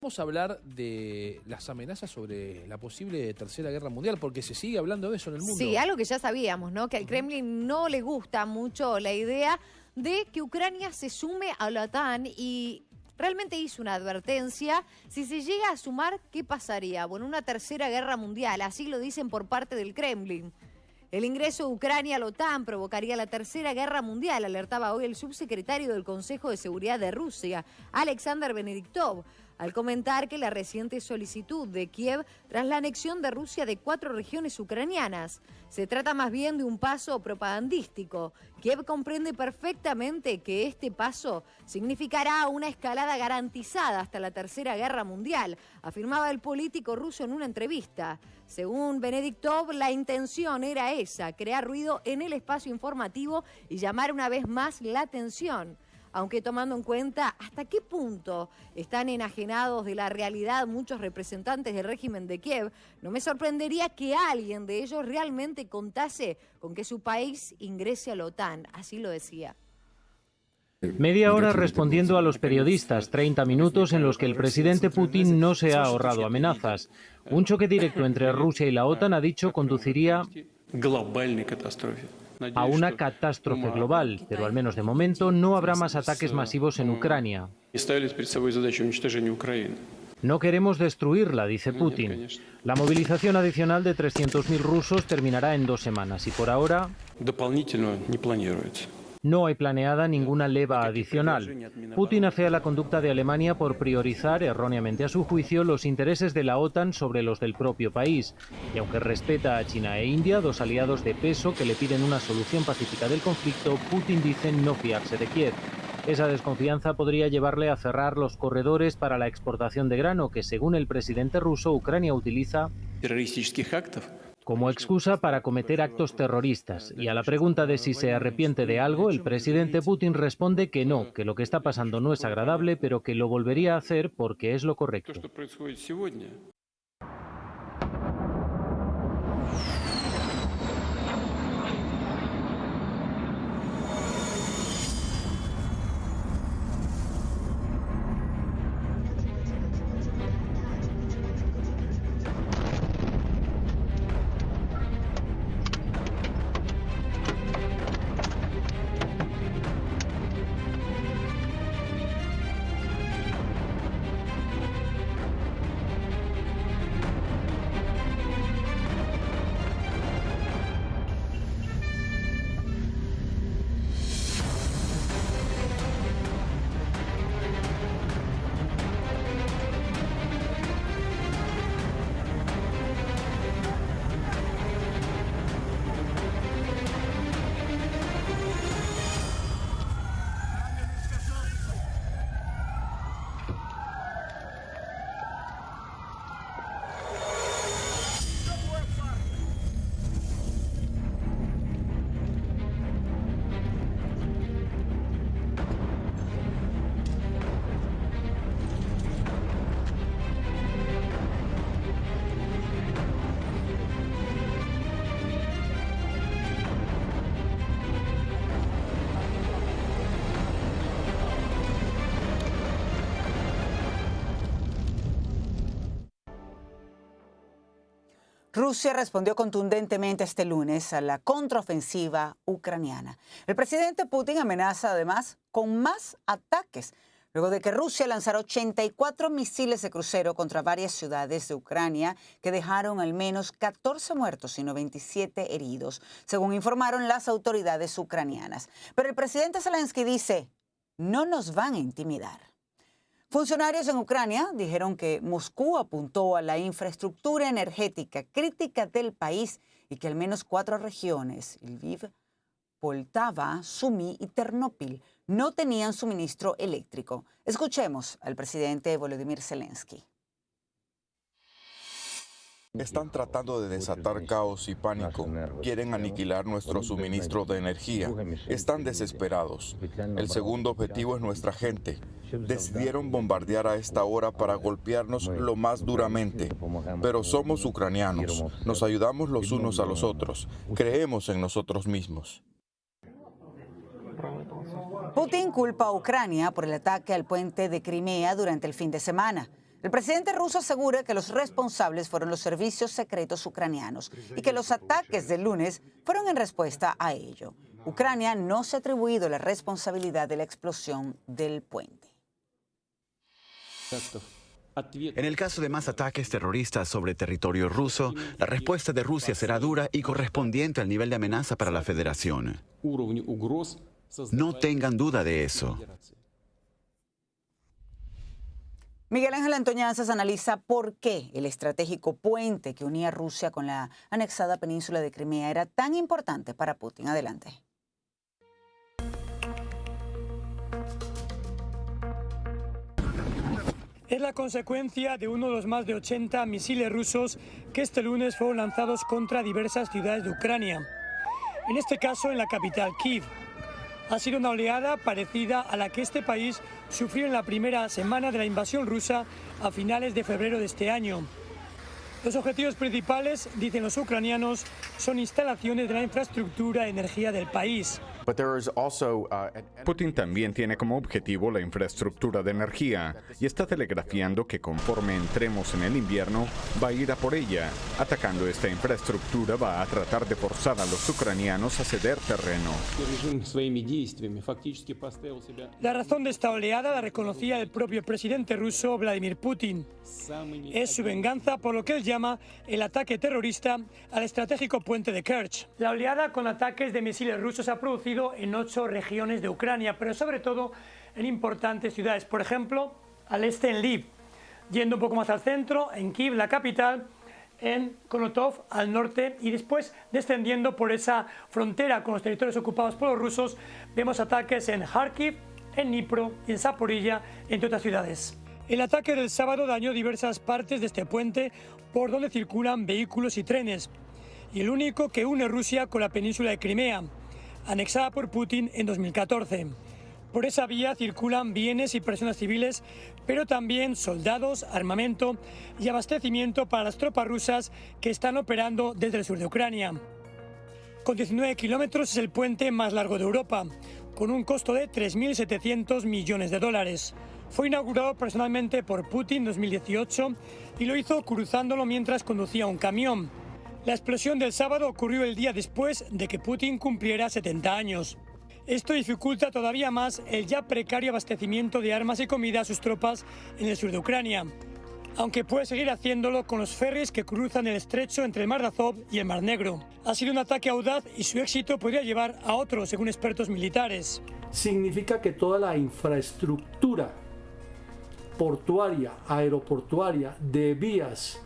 Vamos a hablar de las amenazas sobre la posible Tercera Guerra Mundial, porque se sigue hablando de eso en el mundo. Sí, algo que ya sabíamos, ¿no? Que al Kremlin no le gusta mucho la idea de que Ucrania se sume a la OTAN y realmente hizo una advertencia. Si se llega a sumar, ¿qué pasaría? Bueno, una Tercera Guerra Mundial, así lo dicen por parte del Kremlin. El ingreso de Ucrania a la OTAN provocaría la Tercera Guerra Mundial, alertaba hoy el subsecretario del Consejo de Seguridad de Rusia, Alexander Venediktov, al comentar que la reciente solicitud de Kiev tras la anexión de Rusia de 4 regiones ucranianas. Se trata más bien de un paso propagandístico. Kiev comprende perfectamente que este paso significará una escalada garantizada hasta la Tercera Guerra Mundial, afirmaba el político ruso en una entrevista. Según Venediktov, la intención era esa, crear ruido en el espacio informativo y llamar una vez más la atención. Aunque tomando en cuenta hasta qué punto están enajenados de la realidad muchos representantes del régimen de Kiev, no me sorprendería que alguien de ellos realmente contase con que su país ingrese a la OTAN, así lo decía. Media hora respondiendo a los periodistas, 30 minutos en los que el presidente Putin no se ha ahorrado amenazas. Un choque directo entre Rusia y la OTAN, ha dicho, conduciría a una catástrofe global, pero al menos de momento no habrá más ataques masivos en Ucrania. No queremos destruirla, dice Putin. La movilización adicional de 300.000 rusos terminará en 2 semanas y por ahora no hay planeada ninguna leva adicional. Putin afea la conducta de Alemania por priorizar, erróneamente a su juicio, los intereses de la OTAN sobre los del propio país. Y aunque respeta a China e India, 2 aliados de peso que le piden una solución pacífica del conflicto, Putin dice no fiarse de Kiev. Esa desconfianza podría llevarle a cerrar los corredores para la exportación de grano que, según el presidente ruso, Ucrania utiliza como excusa para cometer actos terroristas. Y a la pregunta de si se arrepiente de algo, el presidente Putin responde que no, que lo que está pasando no es agradable, pero que lo volvería a hacer porque es lo correcto. Rusia respondió contundentemente este lunes a la contraofensiva ucraniana. El presidente Putin amenaza además con más ataques, luego de que Rusia lanzara 84 misiles de crucero contra varias ciudades de Ucrania que dejaron al menos 14 muertos y 97 heridos, según informaron las autoridades ucranianas. Pero el presidente Zelensky dice, no nos van a intimidar. Funcionarios en Ucrania dijeron que Moscú apuntó a la infraestructura energética crítica del país y que al menos 4 regiones, Lviv, Poltava, Sumy y Ternópil, no tenían suministro eléctrico. Escuchemos al presidente Volodymyr Zelensky. Están tratando de desatar caos y pánico. Quieren aniquilar nuestro suministro de energía. Están desesperados. El segundo objetivo es nuestra gente. Decidieron bombardear a esta hora para golpearnos lo más duramente. Pero somos ucranianos. Nos ayudamos los unos a los otros. Creemos en nosotros mismos. Putin culpa a Ucrania por el ataque al puente de Crimea durante el fin de semana. El presidente ruso asegura que los responsables fueron los servicios secretos ucranianos y que los ataques del lunes fueron en respuesta a ello. Ucrania no se ha atribuido la responsabilidad de la explosión del puente. En el caso de más ataques terroristas sobre territorio ruso, la respuesta de Rusia será dura y correspondiente al nivel de amenaza para la Federación. No tengan duda de eso. Miguel Ángel Antoñanzas analiza por qué el estratégico puente que unía Rusia con la anexada península de Crimea era tan importante para Putin. Adelante. Es la consecuencia de uno de los más de 80 misiles rusos que este lunes fueron lanzados contra diversas ciudades de Ucrania. En este caso, en la capital, Kiev. Ha sido una oleada parecida a la que este país sufrió en la primera semana de la invasión rusa a finales de febrero de este año. Los objetivos principales, dicen los ucranianos, son instalaciones de la infraestructura de energía del país. Putin también tiene como objetivo la infraestructura de energía y está telegrafiando que conforme entremos en el invierno va a ir a por ella. Atacando esta infraestructura va a tratar de forzar a los ucranianos a ceder terreno. La razón de esta oleada la reconocía el propio presidente ruso Vladimir Putin. Es su venganza por lo que él llama el ataque terrorista al estratégico puente de Kerch. La oleada con ataques de misiles rusos ha producido en 8 regiones de Ucrania, pero sobre todo en importantes ciudades. Por ejemplo, al este en Lviv, yendo un poco más al centro, en Kiev, la capital, en Konotov, al norte, y después descendiendo por esa frontera con los territorios ocupados por los rusos, vemos ataques en Kharkiv, en Dnipro y en Zaporilla, entre otras ciudades. El ataque del sábado dañó diversas partes de este puente por donde circulan vehículos y trenes, y el único que une Rusia con la península de Crimea, anexada por Putin en 2014. Por esa vía circulan bienes y personas civiles, pero también soldados, armamento y abastecimiento para las tropas rusas que están operando desde el sur de Ucrania. Con 19 kilómetros es el puente más largo de Europa, con un costo de 3.700 millones de dólares. Fue inaugurado personalmente por Putin en 2018 y lo hizo cruzándolo mientras conducía un camión. La explosión del sábado ocurrió el día después de que Putin cumpliera 70 años. Esto dificulta todavía más el ya precario abastecimiento de armas y comida a sus tropas en el sur de Ucrania, aunque puede seguir haciéndolo con los ferries que cruzan el estrecho entre el Mar de Azov y el Mar Negro. Ha sido un ataque audaz y su éxito podría llevar a otros, según expertos militares. Significa que toda la infraestructura portuaria, aeroportuaria, de vías,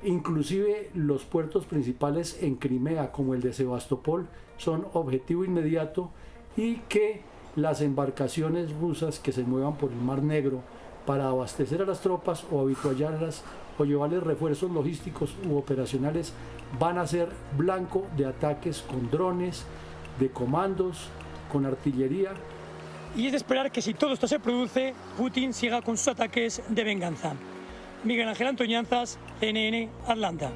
inclusive los puertos principales en Crimea, como el de Sebastopol, son objetivo inmediato, y que las embarcaciones rusas que se muevan por el Mar Negro para abastecer a las tropas o habituallarlas o llevarles refuerzos logísticos u operacionales van a ser blanco de ataques con drones, de comandos, con artillería. Y es de esperar que si todo esto se produce, Putin siga con sus ataques de venganza. Miguel Ángel Antoñanzas, CNN, Atlanta.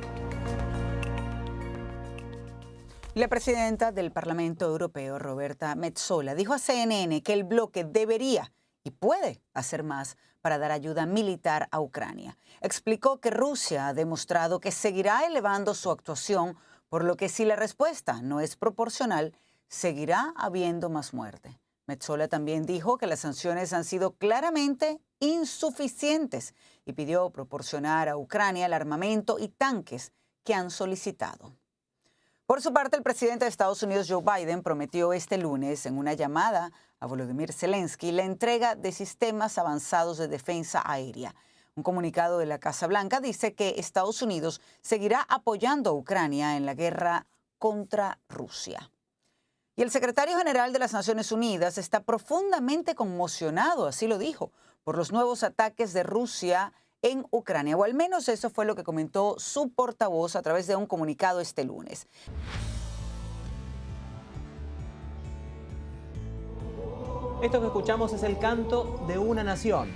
La presidenta del Parlamento Europeo, Roberta Metsola, dijo a CNN que el bloque debería y puede hacer más para dar ayuda militar a Ucrania. Explicó que Rusia ha demostrado que seguirá elevando su actuación, por lo que si la respuesta no es proporcional, seguirá habiendo más muerte. Metsola también dijo que las sanciones han sido claramente insuficientes y pidió proporcionar a Ucrania el armamento y tanques que han solicitado. Por su parte, el presidente de Estados Unidos, Joe Biden, prometió este lunes en una llamada a Volodymyr Zelensky la entrega de sistemas avanzados de defensa aérea. Un comunicado de la Casa Blanca dice que Estados Unidos seguirá apoyando a Ucrania en la guerra contra Rusia. Y el secretario general de las Naciones Unidas está profundamente conmocionado, así lo dijo, por los nuevos ataques de Rusia en Ucrania, o al menos eso fue lo que comentó su portavoz a través de un comunicado este lunes. Esto que escuchamos es el canto de una nación.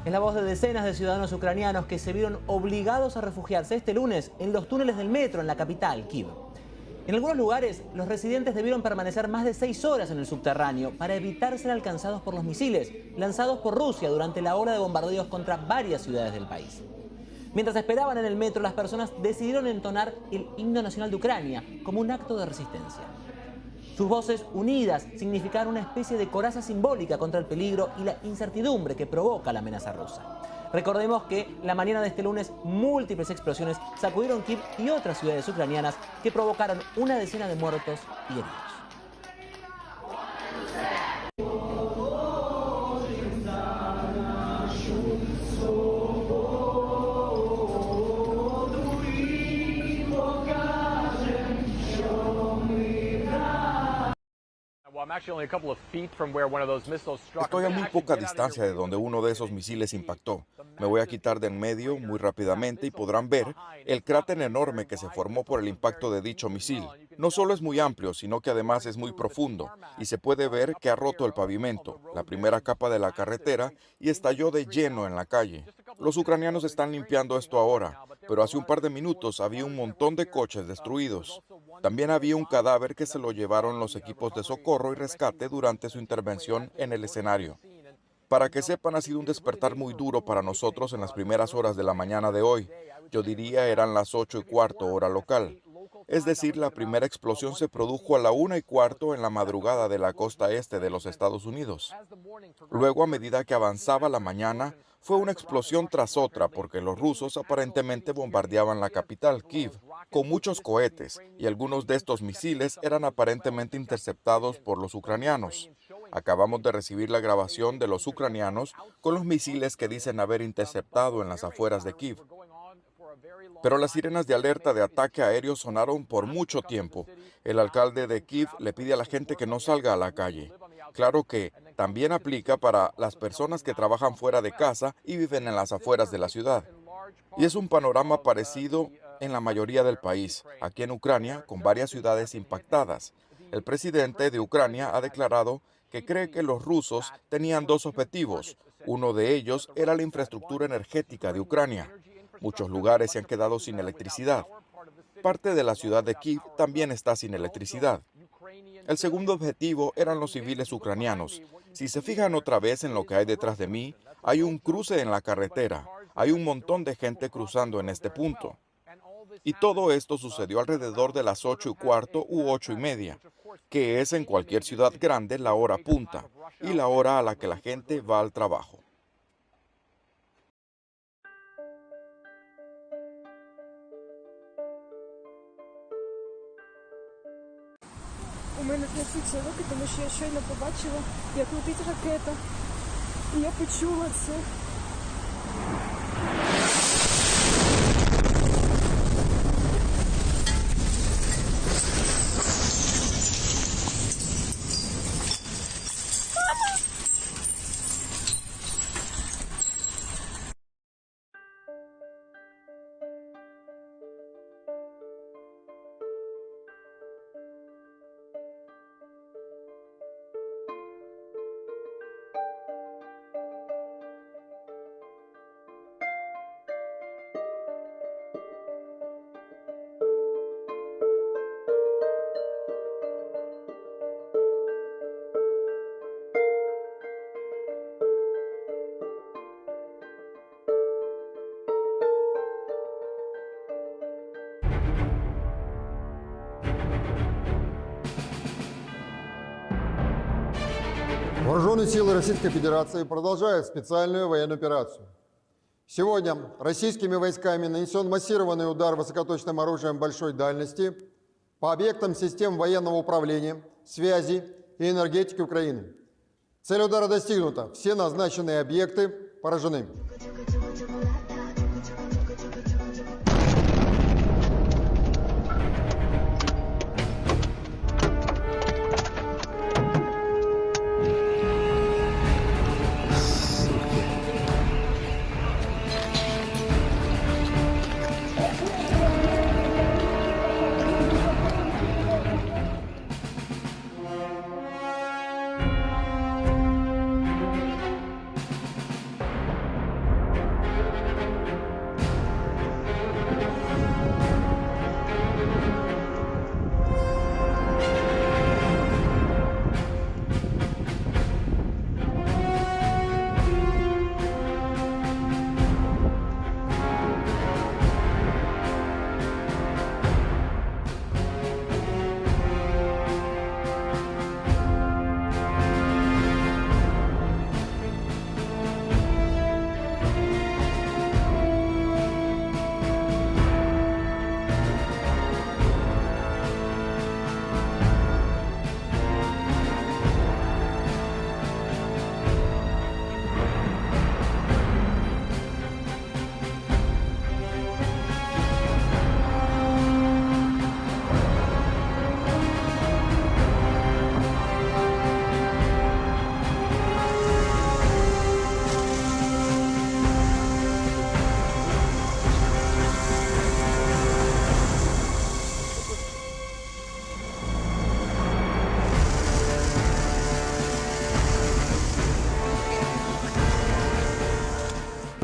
Es la voz de decenas de ciudadanos ucranianos que se vieron obligados a refugiarse este lunes en los túneles del metro en la capital, Kiev. En algunos lugares, los residentes debieron permanecer más de 6 horas en el subterráneo para evitar ser alcanzados por los misiles lanzados por Rusia durante la ola de bombardeos contra varias ciudades del país. Mientras esperaban en el metro, las personas decidieron entonar el himno nacional de Ucrania como un acto de resistencia. Sus voces unidas significaron una especie de coraza simbólica contra el peligro y la incertidumbre que provoca la amenaza rusa. Recordemos que la mañana de este lunes múltiples explosiones sacudieron Kiev y otras ciudades ucranianas que provocaron una decena de muertos y heridos. Estoy a muy poca distancia de donde uno de esos misiles impactó. Me voy a quitar de en medio muy rápidamente y podrán ver el cráter enorme que se formó por el impacto de dicho misil. No solo es muy amplio, sino que además es muy profundo y se puede ver que ha roto el pavimento, la primera capa de la carretera, y estalló de lleno en la calle. Los ucranianos están limpiando esto ahora, pero hace un par de minutos había un montón de coches destruidos. También había un cadáver que se lo llevaron los equipos de socorro y rescate durante su intervención en el escenario. Para que sepan, ha sido un despertar muy duro para nosotros en las primeras horas de la mañana de hoy. Yo diría eran las 8:15 hora local. Es decir, la primera explosión se produjo a la 1:15 en la madrugada de la costa este de los Estados Unidos. Luego, a medida que avanzaba la mañana, fue una explosión tras otra porque los rusos aparentemente bombardeaban la capital, Kiev, con muchos cohetes, y algunos de estos misiles eran aparentemente interceptados por los ucranianos. Acabamos de recibir la grabación de los ucranianos con los misiles que dicen haber interceptado en las afueras de Kiev. Pero las sirenas de alerta de ataque aéreo sonaron por mucho tiempo. El alcalde de Kiev le pide a la gente que no salga a la calle. Claro que también aplica para las personas que trabajan fuera de casa y viven en las afueras de la ciudad. Y es un panorama parecido en la mayoría del país, aquí en Ucrania, con varias ciudades impactadas. El presidente de Ucrania ha declarado que cree que los rusos tenían 2 objetivos. Uno de ellos era la infraestructura energética de Ucrania. Muchos lugares se han quedado sin electricidad. Parte de la ciudad de Kiev también está sin electricidad. El segundo objetivo eran los civiles ucranianos. Si se fijan otra vez en lo que hay detrás de mí, hay un cruce en la carretera. Hay un montón de gente cruzando en este punto. Y todo esto sucedió alrededor de las 8:15 u 8:30, que es en cualquier ciudad grande la hora punta y la hora a la que la gente va al trabajo. У мене трясуться руки, тому що я щойно побачила, як летить ракета. І я почула це. Вооруженные силы Российской Федерации продолжают специальную военную операцию. Сегодня российскими войсками нанесен массированный удар высокоточным оружием большой дальности по объектам систем военного управления, связи и энергетики Украины. Цель удара достигнута. Все назначенные объекты поражены.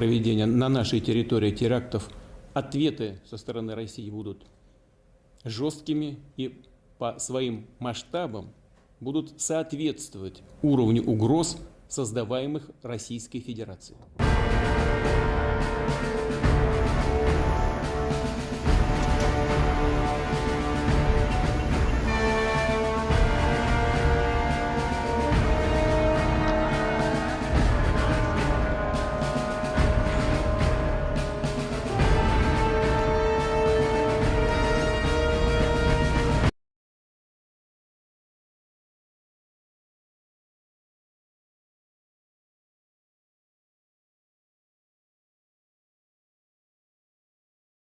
проведения на нашей территории терактов, ответы со стороны России будут жесткими и по своим масштабам будут соответствовать уровню угроз, создаваемых Российской Федерацией.